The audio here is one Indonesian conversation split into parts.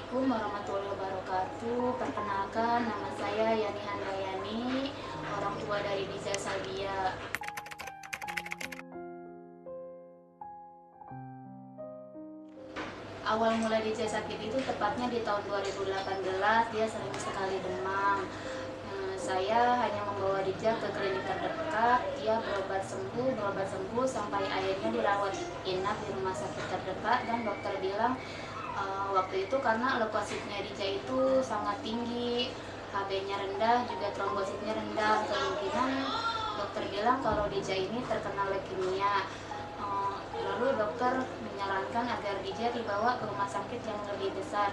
Assalamualaikum warahmatullahi wabarakatuh. Perkenalkan, nama saya Yani Handayani, orang tua dari Dija Sabia. Awal mula Dija sakit itu tepatnya di tahun 2018, dia sering sekali demam. Saya hanya membawa Dija ke klinik terdekat, dia berobat sembuh sampai akhirnya dirawat inap di rumah sakit terdekat dan dokter bilang waktu itu karena leukositnya Dija itu sangat tinggi, HB-nya rendah, juga trombositnya rendah. Kemungkinan dokter bilang kalau Dija ini terkena leukemia. Lalu dokter menyarankan agar Dija dibawa ke rumah sakit yang lebih besar.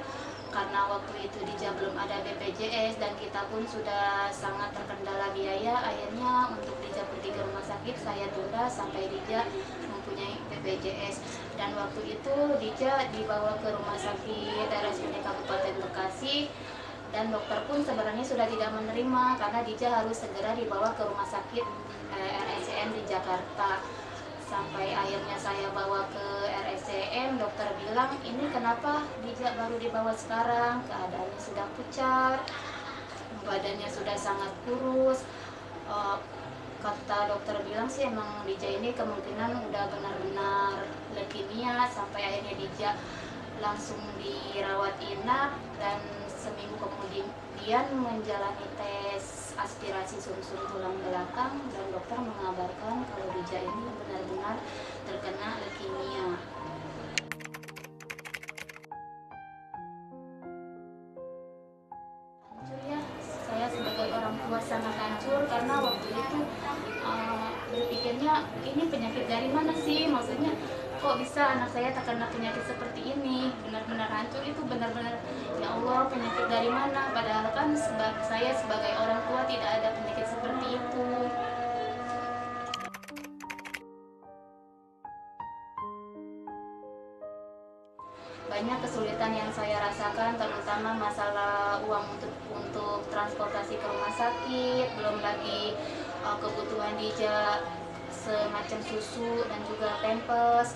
Karena waktu itu Dija belum ada BPJS dan kita pun sudah sangat terkendala biaya, akhirnya untuk Dija pergi ke rumah sakit saya tunda sampai Dija mempunyai BPJS. Dan waktu itu Dija dibawa ke rumah sakit RSUD Kabupaten Bekasi, dan dokter pun sebenarnya sudah tidak menerima karena Dija harus segera dibawa ke rumah sakit RSCM di Jakarta. Sampai akhirnya saya bawa ke RSCM, dokter bilang ini kenapa Dija baru dibawa sekarang, keadaannya sudah pucat, badannya sudah sangat kurus. Kata dokter bilang sih emang Dija ini kemungkinan udah benar-benar leukemia. Sampai akhirnya Dija langsung dirawat inap dan seminggu kemudian menjalani tes aspirasi sumsum tulang belakang, dan dokter mengabarkan kalau Dija ini benar-benar terkena leukemia. Hancur ya, saya sebagai orang tua sangat hancur karena waktu itu berpikirnya ini penyakit dari mana sih, maksudnya kok bisa anak saya terkena penyakit seperti ini. Benar-benar hancur, itu benar-benar ya Allah, penyakit dari mana, padahal kan saya sebagai orang tua tidak ada penyakit seperti itu. Banyak kesulitan yang saya rasakan, terutama masalah uang untuk transportasi ke rumah sakit, belum lagi kebutuhan Dija semacam susu dan juga pampers,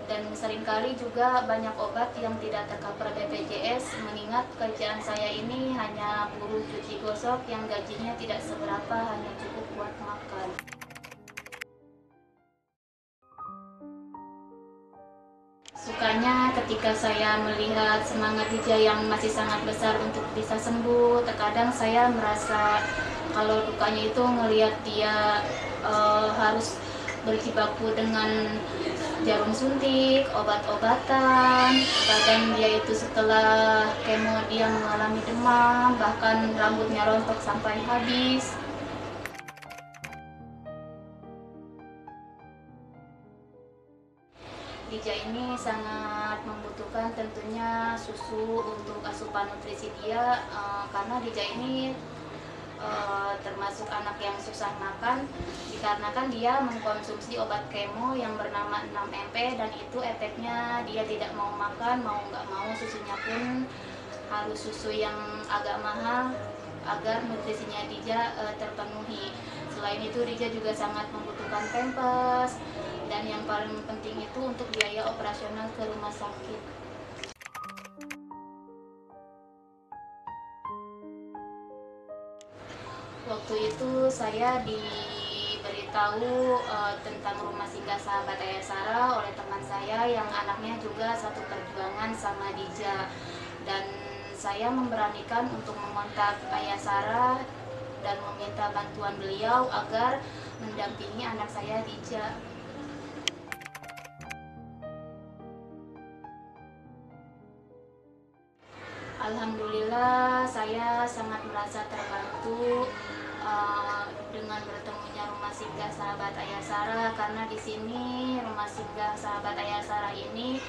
dan seringkali juga banyak obat yang tidak tercover BPJS, mengingat kerjaan saya ini hanya buruh cuci gosok yang gajinya tidak seberapa, hanya cukup buat makan. Sukanya ketika saya melihat semangat Dija yang masih sangat besar untuk bisa sembuh. Terkadang saya merasa kalau dukanya itu melihat dia harus berjibaku dengan jarum suntik, obat-obatan. Kadang dia itu setelah kemo dia mengalami demam, bahkan rambutnya rontok sampai habis. Dija ini sangat membutuhkan tentunya susu untuk asupan nutrisi dia, karena Dija ini termasuk anak yang susah makan dikarenakan dia mengkonsumsi obat kemo yang bernama 6MP, dan itu efeknya dia tidak mau makan, mau nggak mau susunya pun harus susu yang agak mahal agar nutrisinya Dija terpenuhi. Selain itu Dija juga sangat membutuhkan pampers, dan yang paling penting itu untuk biaya operasional ke rumah sakit. Waktu itu saya diberitahu tentang rumah singgah sahabat Ayah Sarah oleh teman saya yang anaknya juga satu perjuangan sama Dija, dan saya memberanikan untuk mengontak Ayah Sarah dan meminta bantuan beliau agar mendampingi anak saya Dija. Alhamdulillah saya sangat merasa terbantu dengan bertemunya rumah singgah sahabat Ayah Sarah, karena di sini rumah singgah sahabat Ayah Sarah ini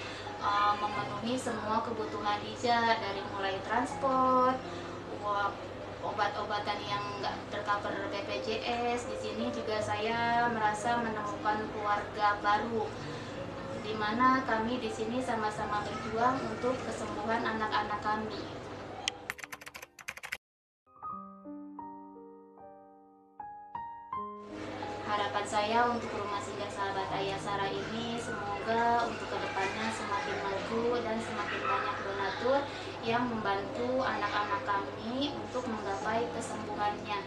memenuhi semua kebutuhan Dija, dari mulai transport, obat-obatan yang nggak tercover BPJS. Di sini juga saya merasa menemukan keluarga baru, di mana kami di sini sama-sama berjuang untuk kesembuhan anak-anak kami. Harapan saya untuk rumah singgah sahabat Ayah Sarah ini semoga untuk kedepannya semakin maju dan semakin banyak donatur yang membantu anak-anak kami untuk menggapai kesembuhannya.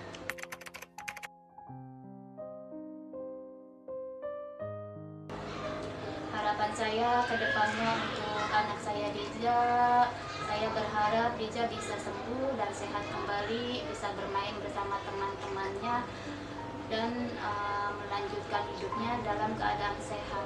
Harapan saya kedepannya untuk anak saya Dija, saya berharap Dija bisa sembuh dan sehat kembali, bisa bermain bersama teman-temannya dan melanjutkan hidupnya dalam keadaan sehat.